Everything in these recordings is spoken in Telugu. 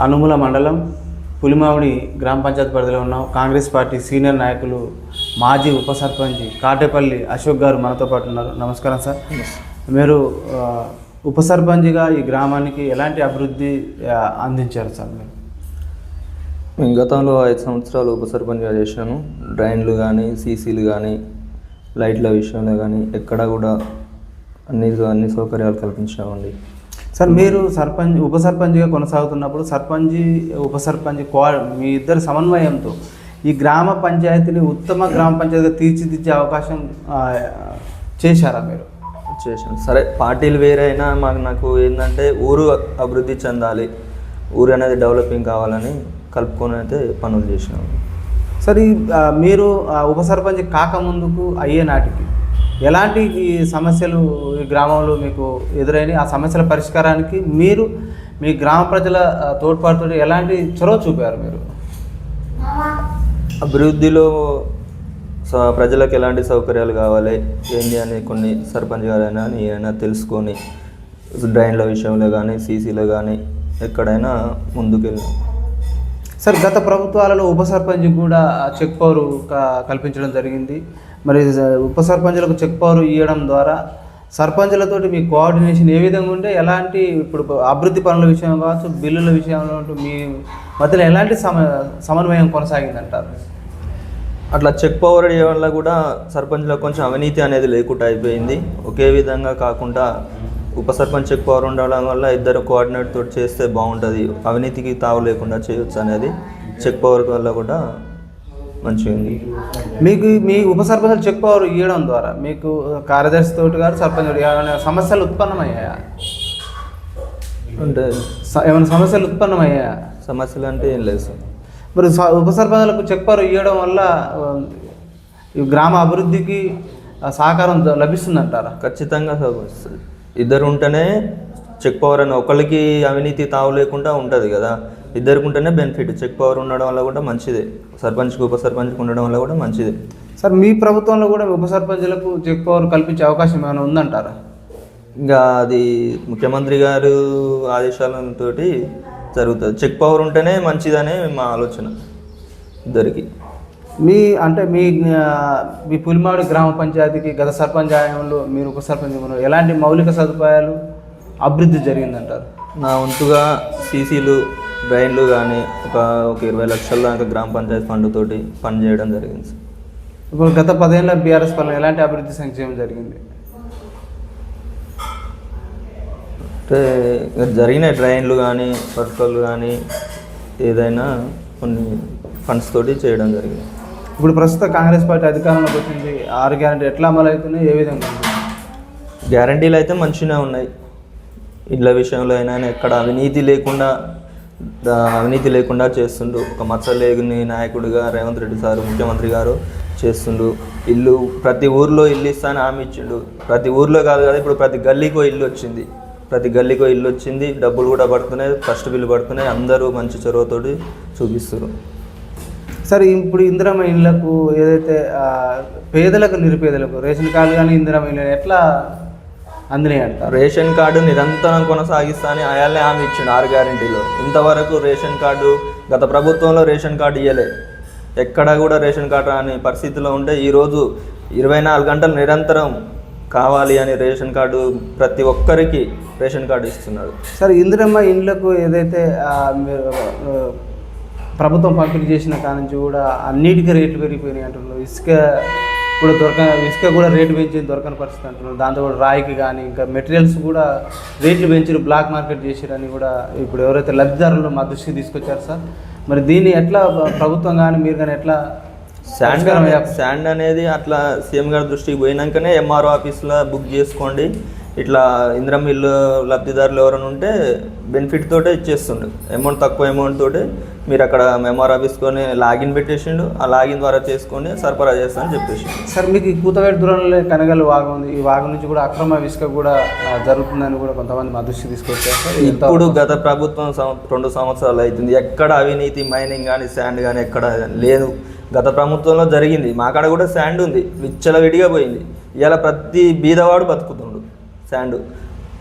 అనుముల మండలం పులిమామిడి గ్రామ పంచాయతీ పరిధిలో ఉన్న కాంగ్రెస్ పార్టీ సీనియర్ నాయకులు మాజీ ఉప సర్పంచ్ కాటేపల్లి అశోక్ గారు మనతో పాటు ఉన్నారు. నమస్కారం సార్. మీరు ఉప సర్పంచ్గా ఈ గ్రామానికి ఎలాంటి అభివృద్ధి అందించారు సార్? మేము గతంలో 5 సంవత్సరాలు ఉప సర్పంచ్గా చేశాను. డ్రైన్లు కానీ, సీసీలు కానీ, లైట్ల విషయంలో కానీ ఎక్కడ కూడా అన్ని సౌకర్యాలు కల్పించామండి. సార్, మీరు ఉప సర్పంచ్గా కొనసాగుతున్నప్పుడు ఉప సర్పంచ్ మీ ఇద్దరు సమన్వయంతో ఈ గ్రామ పంచాయతీని ఉత్తమ గ్రామ పంచాయతీగా తీర్చిదిద్దే అవకాశం చేశారా మీరు? చేశాను. సరే, పార్టీలు వేరైనా నాకు ఏంటంటే ఊరు అభివృద్ధి చెందాలి, ఊరు అనేది డెవలపింగ్ కావాలని కలుపుకొని అయితే పనులు చేసినాము. సరే, మీరు ఉప సర్పంచ్ కాకముందుకు అయ్యే నాటికి ఎలాంటి ఈ సమస్యలు ఈ గ్రామంలో మీకు ఎదురైన ఆ సమస్యల పరిష్కారానికి మీరు మీ గ్రామ ప్రజల తోడ్పాటుతో ఎలాంటి చొరవ చూపారు? మీరు అభివృద్ధిలో ప్రజలకు ఎలాంటి సౌకర్యాలు కావాలి ఏంటి అని కొన్ని సర్పంచ్ గారైనా నేనైనా తెలుసుకొని డ్రైన్ల విషయంలో కానీ, సీసీలో కానీ ఎక్కడైనా ముందుకెళ్ళి. సార్, గత ప్రభుత్వాలలో ఉప సర్పంచ్ కూడా చెక్ పవర్ కల్పించడం జరిగింది. మరి ఉప సర్పంచులకు చెక్ పవర్ ఇవ్వడం ద్వారా సర్పంచులతోటి మీ కోఆర్డినేషన్ ఏ విధంగా ఉంటే ఎలాంటి ఇప్పుడు అభివృద్ధి పనుల విషయం కావచ్చు, బిల్లుల విషయంలో మీ మధ్యలో ఎలాంటి సమన్వయం కొనసాగిందంటారు? అట్లా చెక్ పవర్ ఇవ్వడం వల్ల కూడా సర్పంచ్లో కొంచెం అవినీతి అనేది లేకుండా అయిపోయింది. ఒకే విధంగా కాకుండా ఉప సర్పంచ్ చెక్ పవర్ ఉండడం వల్ల ఇద్దరు కోఆర్డినేట్ తోటి చేస్తే బాగుంటుంది, అవినీతికి తావు లేకుండా చేయొచ్చు అనేది చెక్ పవర్ వల్ల కూడా మంచిగా ఉంది. మీకు మీ ఉప సర్పంచ్ చెక్ పవర్ ఇవ్వడం ద్వారా మీకు కార్యదర్శి తోటి గారు సర్పంచ్ ఏమైనా సమస్యలు ఉత్పన్నమయ్యాయా? అంటే ఏమైనా సమస్యలు ఉత్పన్నమయ్యాయా? సమస్యలు అంటే ఏం లేదు సార్. మరి ఉప సర్పంచులకు చెక్ పవర్ ఇవ్వడం వల్ల గ్రామ అభివృద్ధికి సహకారం లభిస్తుందంటారా? ఖచ్చితంగా ఇద్దరు ఉంటేనే చెక్ పవర్ అని ఒకరికి అవినీతి తావు లేకుండా ఉంటుంది కదా, ఇద్దరికి ఉంటేనే బెనిఫిట్. చెక్ పవర్ ఉండడం వల్ల కూడా మంచిదే, సర్పంచ్కి ఉప సర్పంచ్కి ఉండడం వల్ల కూడా మంచిదే. సార్, మీ ప్రభుత్వంలో కూడా ఉప సర్పంచ్లకు చెక్ పవర్ కల్పించే అవకాశం ఏమైనా ఉందంటారా? ఇంకా అది ముఖ్యమంత్రి గారు ఆదేశాలతో జరుగుతుంది. చెక్ పవర్ ఉంటేనే మంచిదనే మా ఆలోచన ఇద్దరికి. మీ పులిమాడు గ్రామ పంచాయతీకి గత సర్పంచ్ హయాంలో మీరు ఉప సర్పంచ్ ఎలాంటి మౌలిక సదుపాయాలు అభివృద్ధి జరిగిందంటారు? నా వంతుగా సీసీలు, డ్రైన్లు కానీ ఒక 20 లక్షల దాకా గ్రామ పంచాయతీ ఫండ్ తోటి పని చేయడం జరిగింది. ఇప్పుడు గత 10 ఏళ్ళ బీఆర్ఎస్ పాలన ఎలాంటి అభివృద్ధి సంక్షేమం జరిగింది? అంటే జరిగిన డ్రైన్లు కానీ, వర్కర్లు కానీ ఏదైనా కొన్ని ఫండ్స్ తోటి చేయడం జరిగింది. ఇప్పుడు ప్రస్తుత కాంగ్రెస్ పార్టీ అధికారంలోకి వచ్చింది, 6 గ్యారెంటీ ఎట్లా అమలు అవుతున్నాయి, ఏ విధంగా? గ్యారంటీలు అయితే మంచిగానే ఉన్నాయి. ఇళ్ళ విషయంలో అయినా ఎక్కడ అవినీతి లేకుండా చేస్తుండు. ఒక మచ్చలేని నాయకుడిగా రేవంత్ రెడ్డి సారు ముఖ్యమంత్రి గారు చేస్తుండు. ఇల్లు ప్రతి ఊర్లో ఇల్లు ఇస్తాను హామీ ఇచ్చిండు. ప్రతి ఊర్లో కాదు కదా, ఇప్పుడు ప్రతి గల్లీకో ఇల్లు వచ్చింది. డబ్బులు కూడా పడుతున్నాయి, ఫస్ట్ బిల్లు పడుతున్నాయి. అందరూ మంచి చొరవతోటి చూపిస్తారు. సరే, ఇప్పుడు ఇందిరమ్మ ఇళ్ళకు ఏదైతే పేదలకు, నిరుపేదలకు రేషన్ కార్డు కానీ ఇందిరమ్మ ఇళ్ళు ఎట్లా అందినాయి అంటారు? రేషన్ కార్డు నిరంతరం కొనసాగిస్తా అని ఆయనే హామీ ఇచ్చిండు 6 గ్యారెంటీలో. ఇంతవరకు రేషన్ కార్డు గత ప్రభుత్వంలో రేషన్ కార్డు ఇవ్వలే, ఎక్కడ కూడా రేషన్ కార్డు రాని పరిస్థితిలో ఉంటే ఈరోజు 24 గంటలు నిరంతరం కావాలి అని రేషన్ కార్డు ప్రతి ఒక్కరికి రేషన్ కార్డు ఇస్తున్నాడు. సరే, ఇందిరమ్మ ఇండ్లకు ఏదైతే ప్రభుత్వం పంపిణీ చేసిన కాడి నుంచి కూడా అన్నిటికీ రేట్లు పెరిగిపోయినాయి అంటున్నారు. ఇసుక కూడా రేటు పెంచి దొరకని పరిస్థితి అంటున్నారు. దాంతో కూడా రాయికి కానీ ఇంకా మెటీరియల్స్ కూడా రేట్లు పెంచారు, బ్లాక్ మార్కెట్ చేసారని కూడా ఇప్పుడు ఎవరైతే లబ్ధిదారులు మా దృష్టికి తీసుకొచ్చారు సార్. మరి దీన్ని ఎట్లా ప్రభుత్వం కానీ మీరు కానీ ఎట్లా? శాండ్ అనేది అట్లా సీఎం గారి దృష్టికి పోయినాకనే ఎంఆర్ఓ ఆఫీస్లో బుక్ చేసుకోండి, ఇట్లా ఇందిరమ్మ ఇల్లు లబ్ధిదారులు ఎవరైనా ఉంటే బెనిఫిట్ తోటే ఇచ్చేస్తుండు. తక్కువ అమౌంట్ తోటి మీరు అక్కడ ఎంఆర్ ఆఫీస్కొని లాగిన్ పెట్టేసిండు, ఆ లాగిన్ ద్వారా చేసుకొని సరఫరా చేస్తానని చెప్పేసి. సార్, మీకు ఈ కూతవేటి దూరంలో కనగల్ వాగు ఉంది, ఈ వాగు నుంచి కూడా అక్రమ ఇసుక కూడా జరుగుతుందని కూడా కొంతమంది మా దృష్టికి తీసుకొచ్చారు సార్. ఇప్పుడు గత ప్రభుత్వం 2 సంవత్సరాలు అవుతుంది, ఎక్కడ అవినీతి మైనింగ్ కానీ శాండ్ కానీ ఎక్కడ లేదు. గత ప్రభుత్వంలో జరిగింది, మా కాడ కూడా శాండ్ ఉంది, విచ్చలవిడిగా పోయింది. ఇలా ప్రతి బీదవాడు బతుకుతుండు. శాండ్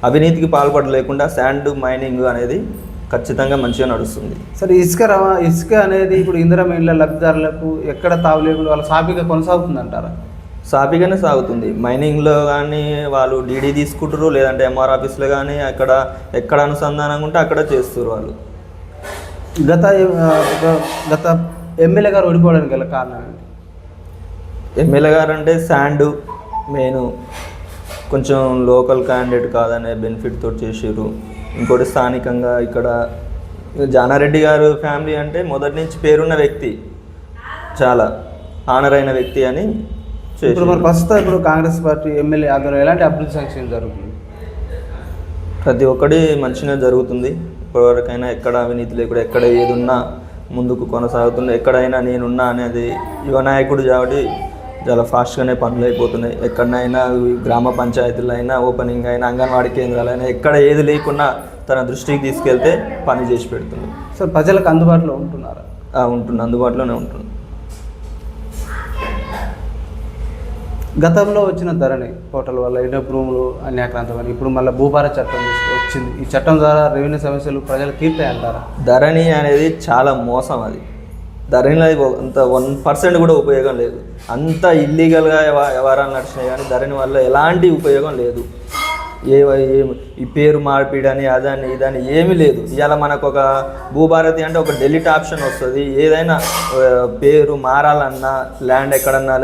అవినీతికి పాల్పడలేకుండా శాండ్ మైనింగ్ అనేది ఖచ్చితంగా మంచిగా నడుస్తుంది. సరే ఇసుక అనేది ఇప్పుడు ఇందిరమ్మ ఇళ్ళ లబ్ధిదారులకు ఎక్కడ తావు లేకుండా వాళ్ళ సాఫీగా కొనసాగుతుంది అంటారా? సాఫీగానే సాగుతుంది. మైనింగ్లో కానీ వాళ్ళు డీడీ తీసుకుంటారు, లేదంటే ఎంఆర్ ఆఫీస్లో కానీ అక్కడ ఎక్కడ అనుసంధానంగా ఉంటే అక్కడ చేస్తారు వాళ్ళు. గత ఎమ్మెల్యే గారు ఓడిపోవడానికి గల కారణం ఏంటి? ఎమ్మెల్యే గారు అంటే శాండ్ మెయిన్, కొంచెం లోకల్ క్యాండిడేట్ కాదనే బెనిఫిట్ తోటి చేసారు. ఇంకోటి స్థానికంగా ఇక్కడ జానారెడ్డి గారు ఫ్యామిలీ అంటే మొదటి నుంచి పేరున్న వ్యక్తి, చాలా ఆనర్ అయిన వ్యక్తి అని ఇప్పుడు మరి ప్రస్తుతం ఇప్పుడు కాంగ్రెస్ పార్టీ ఎమ్మెల్యే ఆధ్వర్యంలో ఎలాంటి అభివృద్ధి సంక్షేమం జరుగుతుంది? ప్రతి ఒక్కటి మంచిగా జరుగుతుంది. ఇప్పటివరకైనా ఎక్కడ అవినీతి లేకుండా ఎక్కడ ఏది ఉన్నా ముందుకు కొనసాగుతుంది. ఎక్కడైనా నేనున్నా అనేది యువ నాయకుడు కాబట్టి చాలా ఫాస్ట్గానే పనులు అయిపోతున్నాయి. ఎక్కడైనా గ్రామ పంచాయతీలు అయినా, ఓపెనింగ్ అయినా, అంగన్వాడీ కేంద్రాలైనా ఎక్కడ ఏది లేకున్నా తన దృష్టికి తీసుకెళ్తే పని చేసి పెడుతుంది. సార్ ప్రజలకు అందుబాటులో ఉంటున్నారా? ఉంటుంది, అందుబాటులోనే ఉంటుంది. గతంలో వచ్చిన ధరణి పోర్టల్ వల్ల ఇళ్ల భూములు అన్యాక్రాంతమని ఇప్పుడు మళ్ళీ భూభార చట్టం వచ్చింది. ఈ చట్టం ద్వారా రెవెన్యూ సమస్యలు ప్రజలు తీర్తాయి అంటారా? ధరణి అనేది చాలా మోసం. అది ధరణిలో అంత 1% కూడా ఉపయోగం లేదు. అంత ఇల్లీగల్గా వ్యవహారాలు నడిచినాయి కానీ ధరణి వల్ల ఎలాంటి ఉపయోగం లేదు. ఈ పేరు మార్పిడి అని అదని ఇదని ఏమీ లేదు. ఇవాళ మనకు ఒక భూభారతి అంటే ఒక డెలిట్ ఆప్షన్ వస్తుంది. ఏదైనా పేరు మారాలన్నా, ల్యాండ్ ఎక్కడన్నా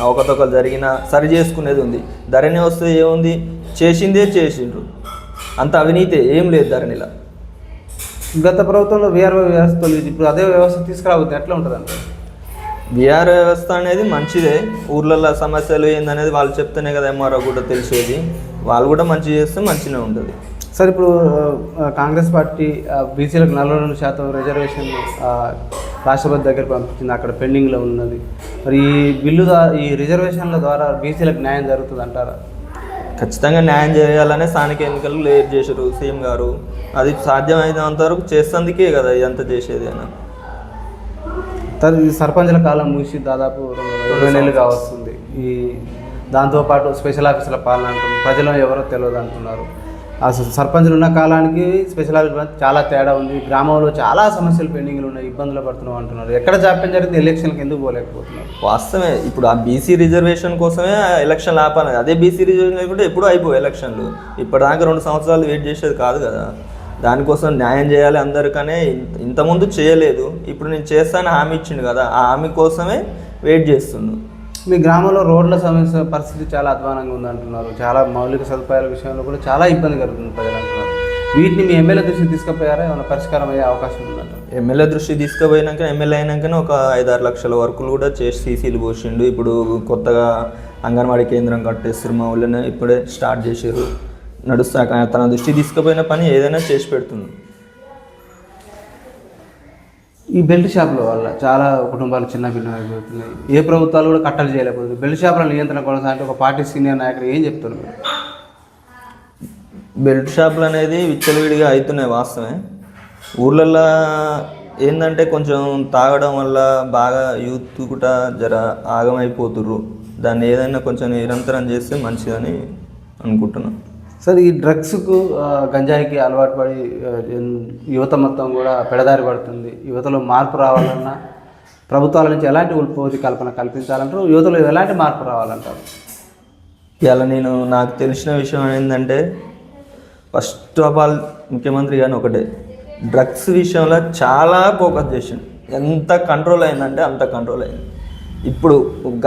అవకతవకలు జరిగినా సరి చేసుకునేది ఉంది. ధరణి వస్తే ఏముంది, చేసిందే చేసిండ్రు, అంత అవినీతి ఏం లేదు ధరణిలో. గత ప్రభుత్వంలో విఆర్ఓ వ్యవస్థ ఇప్పుడు అదే వ్యవస్థ తీసుకురావద్దు, ఎట్లా ఉంటుంది అంటే? విఆర్ వ్యవస్థ అనేది మంచిదే. ఊర్లలో సమస్యలు ఏందనేది వాళ్ళు చెప్తేనే కదా ఎంఆర్ఓ కూడా తెలిసేది. వాళ్ళు కూడా మంచి చేస్తే మంచిగా ఉంటుంది. సార్ ఇప్పుడు కాంగ్రెస్ పార్టీ బీసీలకు 42% రిజర్వేషన్ రాష్ట్రపతి దగ్గర పంపించింది, అక్కడ పెండింగ్లో ఉన్నది. మరి ఈ రిజర్వేషన్ల ద్వారా బీసీలకు న్యాయం జరుగుతుంది అంటారా? ఖచ్చితంగా న్యాయం చేయాలనే స్థానిక ఎన్నికలు లేట్ చేశారు సీఎం గారు. అది సాధ్యమైనంత వరకు చేసేందుకే కదా ఇదంతా చేసేది అని. సర్పంచ్ల కాలం ముగిసి దాదాపు 20 నెలలుగా వస్తుంది. దాంతోపాటు స్పెషల్ ఆఫీసుల పాలన అంటున్నారు, ప్రజలు ఎవరో తెలియదు అంటున్నారు. అసలు సర్పంచులు ఉన్న కాలానికి స్పెషల్ ఆఫీస్ చాలా తేడా ఉంది. గ్రామంలో చాలా సమస్యలు పెండింగ్లు ఉన్నాయి, ఇబ్బందులు పడుతున్నాం అంటున్నారు. ఎక్కడ జాప్యం జరిగితే ఎలక్షన్కి ఎందుకు పోలేకపోతున్నారు? వాస్తవమే. ఇప్పుడు ఆ బీసీ రిజర్వేషన్ కోసమే ఎలక్షన్లు ఆపాలి. అదే బీసీ రిజర్వేషన్ లేకుంటే ఎప్పుడూ అయిపోయి ఎలక్షన్లు. ఇప్పటిదాకా 2 సంవత్సరాలు వెయిట్ చేసేది కాదు కదా. దానికోసం న్యాయం చేయాలి అందరికనే. ఇంతకుముందు చేయలేదు, ఇప్పుడు నేను చేస్తాను హామీ ఇచ్చిండు కదా, ఆ హామీ కోసమే వెయిట్ చేస్తున్నాను. మీ గ్రామంలో రోడ్ల సమస్య పరిస్థితి చాలా అధ్వానంగా ఉందంటున్నారు. చాలా మౌలిక సదుపాయాల విషయంలో కూడా చాలా ఇబ్బంది కలుగుతుంది ప్రజలు అంటున్నారు. వీటిని మీ ఎమ్మెల్యే దృష్టికి తీసుకుపోయారా? ఏమైనా పరిష్కారం అయ్యే అవకాశం ఉందంట? ఎమ్మెల్యే దృష్టికి తీసుకుపోయినాక ఎమ్మెల్యే అయినాకనే ఒక 5-6 లక్షల వర్కులు కూడా చేసి సీసీలు పోసిండు. ఇప్పుడు కొత్తగా అంగన్వాడీ కేంద్రం కట్టేస్తారు మా ఊళ్ళోనే, ఇప్పుడే స్టార్ట్ చేసారు, నడుస్తాక తన దృష్టికి తీసుకుపోయిన పని ఏదైనా చేసి పెడుతుంది. ఈ బెల్ట్ షాపుల వల్ల చాలా కుటుంబాలు చిన్న భిన్నమైపోతున్నాయి. ఏ ప్రభుత్వాలు కూడా కట్టలు చేయలేకపోతుంది. బెల్ట్ షాపుల నియంత్రణ కొనసాగంటే ఒక పార్టీ సీనియర్ నాయకుడు ఏం చెప్తారు మీరు? బెల్ట్ షాపులు అనేది విచ్చలవిడిగా అవుతున్నాయి, వాస్తవమే. ఊర్లల్లో ఏంటంటే కొంచెం తాగడం వల్ల బాగా యూత్ కూడా జర ఆగమైపోతుర్రు. దాన్ని ఏదైనా కొంచెం నిరంతరం చేస్తే మంచిదని అనుకుంటున్నాను. సార్ ఈ డ్రగ్స్కు గంజాయికి అలవాటు పడి యువత మొత్తం కూడా పెడదారి పడుతుంది. యువతలో మార్పు రావాలన్నా ప్రభుత్వాల నుంచి ఎలాంటి ఉపాధి కల్పన కల్పించాలంటారు? యువతలో ఎలాంటి మార్పు రావాలంటారు? ఇలా నాకు తెలిసిన విషయం ఏంటంటే, ఫస్ట్ ఆఫ్ ఆల్ ముఖ్యమంత్రి కానీ ఒకటే డ్రగ్స్ విషయంలో చాలా ఫోకస్ చేసిండు. ఎంత కంట్రోల్ అయిందంటే అంత కంట్రోల్ అయింది. ఇప్పుడు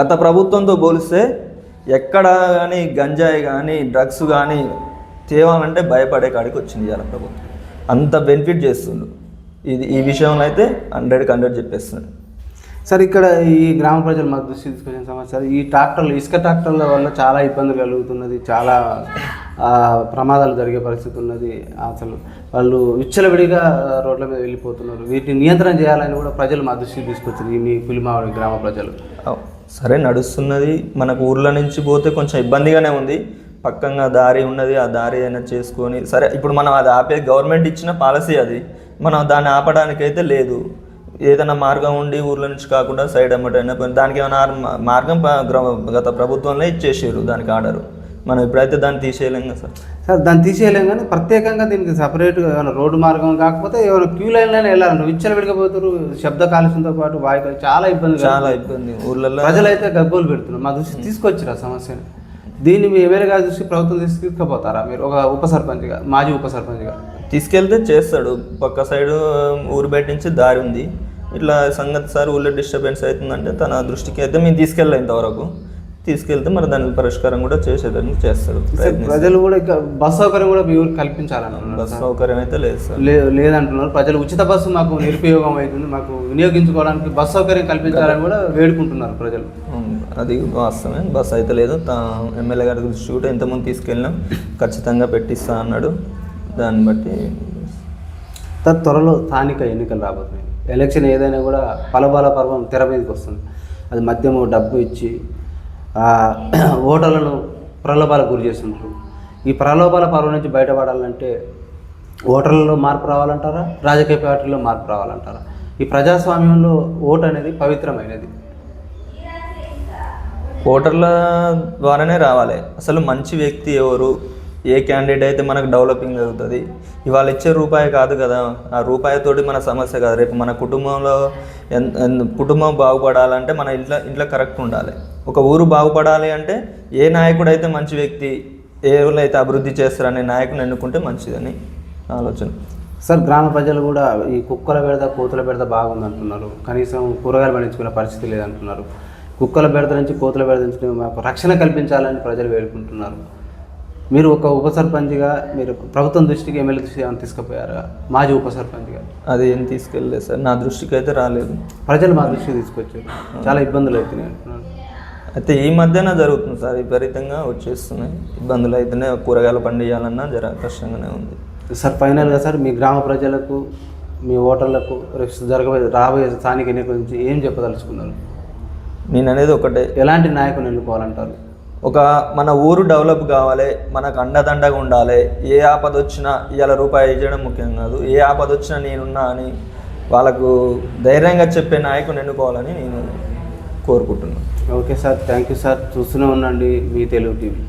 గత ప్రభుత్వంతో పోలిస్తే ఎక్కడ కానీ గంజాయి కానీ డ్రగ్స్ కానీ తేవాలంటే భయపడే కాడికి వచ్చింది ఇవాళ ప్రభుత్వం. అంత బెనిఫిట్ చేస్తుండు. ఈ విషయంలో అయితే 100% చెప్పేస్తుంది. సార్ ఇక్కడ ఈ గ్రామ ప్రజలు మాకు దృష్టి తీసుకొచ్చిన సమస్య, ఈ ట్రాక్టర్లు ఇసుక ట్రాక్టర్ల వల్ల చాలా ఇబ్బందులు కలుగుతున్నది, చాలా ప్రమాదాలు జరిగే పరిస్థితి ఉన్నది. అసలు వాళ్ళు విచ్చలవిడిగా రోడ్ల మీద వెళ్ళిపోతున్నారు. వీటిని నియంత్రణ చేయాలని కూడా ప్రజలు మా దృష్టికి తీసుకొచ్చింది మీ పులిమావడి గ్రామ ప్రజలు. సరే నడుస్తున్నది. మనకు ఊర్ల నుంచి పోతే కొంచెం ఇబ్బందిగానే ఉంది. పక్కంగా దారి ఉన్నది, ఆ దారి అయినా చేసుకొని సరే. ఇప్పుడు మనం అది ఆపే గవర్నమెంట్ ఇచ్చిన పాలసీ అది, మనం దాన్ని ఆపడానికైతే లేదు. ఏదైనా మార్గం ఉండి ఊర్ల నుంచి కాకుండా సైడ్ అమ్మటైనా దానికి ఏమైనా మార్గం గత ప్రభుత్వంలో ఇచ్చేసారు దానికి ఆర్డరు. మనం ఇప్పుడైతే దాన్ని తీసేయలేం కదా సార్. సార్ దాన్ని తీసేయలేం కానీ ప్రత్యేకంగా దీనికి సపరేట్గా ఏమైనా రోడ్డు మార్గం కాకపోతే ఏమైనా క్యూ లైన్లోనే వెళ్ళాలి. విచ్చలు విడకపోతారు, శబ్ద కాలుష్యంతో పాటు వాయు చాలా ఇబ్బంది ఊళ్ళల్లో ప్రజలైతే గగ్గోలు పెడుతున్నారు. మా దృష్టి తీసుకొచ్చారు ఆ సమస్యను. దీన్ని మీ ఎమ్మెల్యే గారి దృష్టి ప్రభుత్వం తీసుకుపోతారా మీరు ఒక ఉప సర్పంచ్గా, మాజీ ఉప సర్పంచ్గా? తీసుకెళ్తే చేస్తాడు. పక్క సైడ్ ఊరు బయట నుంచి దారి ఉంది, ఇట్లా సంగతి సార్ ఊళ్ళో డిస్టర్బెన్స్ అవుతుందంటే తన దృష్టికి అయితే మేము తీసుకెళ్ళాం ఇంతవరకు. తీసుకెళ్తే మరి దానికి పరిష్కారం కూడా చేసేదాన్ని చేస్తాడు. ప్రజలు కూడా ఇక బస్ సౌకర్యం కూడా మీ ఊరికి కల్పించాలంటున్నారు. బస్ సౌకర్యం అయితే లేదు సార్. లేదంటున్నారు. ప్రజలు ఉచిత బస్సు మాకు నిరుపయోగం అవుతుంది, మాకు వినియోగించుకోవడానికి బస్ సౌకర్యం కల్పించాలని కూడా వేడుకుంటున్నారు ప్రజలు. అది వాస్తవమే, బస్ అయితే లేదు. ఎమ్మెల్యే గారి దృష్టి కూడా ఇంతకుముందు తీసుకెళ్ళినాం, ఖచ్చితంగా పెట్టిస్తా అన్నాడు. దాన్ని బట్టి త్వరలో స్థానిక ఎన్నికలు రాబోతున్నాయి. ఎలక్షన్ ఏదైనా కూడా పలబాల పర్వం తెర మీదకి వస్తుంది. అది మద్యము డబ్బు ఇచ్చి ఓటర్లను ప్రలోభాలకు గురి చేస్తుంటారు. ఈ ప్రలోభాల పర్వం నుంచి బయటపడాలంటే ఓటర్లలో మార్పు రావాలంటారా, రాజకీయ పార్టీల్లో మార్పు రావాలంటారా? ఈ ప్రజాస్వామ్యంలో ఓటు అనేది పవిత్రమైనది. ఓటర్ల ద్వారానే రావాలి. అసలు మంచి వ్యక్తి ఎవరు, ఏ క్యాండిడేట్ అయితే మనకు డెవలపింగ్ జరుగుతుంది. ఇవాళ ఇచ్చే రూపాయి కాదు కదా, ఆ రూపాయితోటి మన సమస్య కాదు. రేపు మన కుటుంబంలో కుటుంబం బాగుపడాలంటే మన ఇంట్లో కరెక్ట్ ఉండాలి. ఒక ఊరు బాగుపడాలి అంటే ఏ నాయకుడు అయితే మంచి వ్యక్తి, ఏ ఊళ్ళో అయితే అభివృద్ధి చేస్తారనే నాయకుని ఎన్నుకుంటే మంచిదని ఆలోచన. సార్, గ్రామ ప్రజలు కూడా ఈ కుక్కల బెడద కోతుల బెడద బాగుందంటున్నారు. కనీసం కూరగాయలు పండించుకునే పరిస్థితి లేదంటున్నారు. కుక్కల బెడద నుంచి కోతుల బెడద నుంచి మాకు రక్షణ కల్పించాలని ప్రజలు వేడుకుంటున్నారు. మీరు ఒక ఉప సర్పంచ్గా మీరు ప్రభుత్వం దృష్టికి ఎమ్మెల్యే దృష్టికి ఏమైనా తీసుకుపోయారా? మాజీ ఉప సర్పంచ్గా అది ఏం తీసుకెళ్ళలేదు సార్, నా దృష్టికి అయితే రాలేదు. ప్రజలు మా దృష్టికి తీసుకొచ్చారు, చాలా ఇబ్బందులు అవుతున్నాయి అంటున్నారు. అయితే ఈ మధ్యన జరుగుతుంది సార్, విపరీతంగా వచ్చేస్తున్నాయి ఇబ్బందులు. అయితేనే కూరగాయలు పండియాలన్నా జర కష్టంగానే ఉంది సార్. ఫైనల్గా సార్, మీ గ్రామ ప్రజలకు, మీ ఓటర్లకు రాబోయే స్థానిక ఎన్నికల గురించి ఏం చెప్పదలుచుకున్నారు? నేను అనేది ఒకటే, ఎలాంటి నాయకుని ఎన్నుకోవాలంటారు? మన ఊరు డెవలప్ కావాలి, మనకు అండదండగా ఉండాలి. ఏ ఆపద వచ్చినా ఇవాళ రూపాయి చేయడం ముఖ్యం కాదు, ఏ ఆపద వచ్చినా నేనున్నా అని వాళ్ళకు ధైర్యంగా చెప్పే నాయకుని ఎన్నుకోవాలని నేను కోరుకుంటున్నాను. Okay sir, thank you sir. చూస్తూనే ఉండండి మీ తెలుగు టీవీ.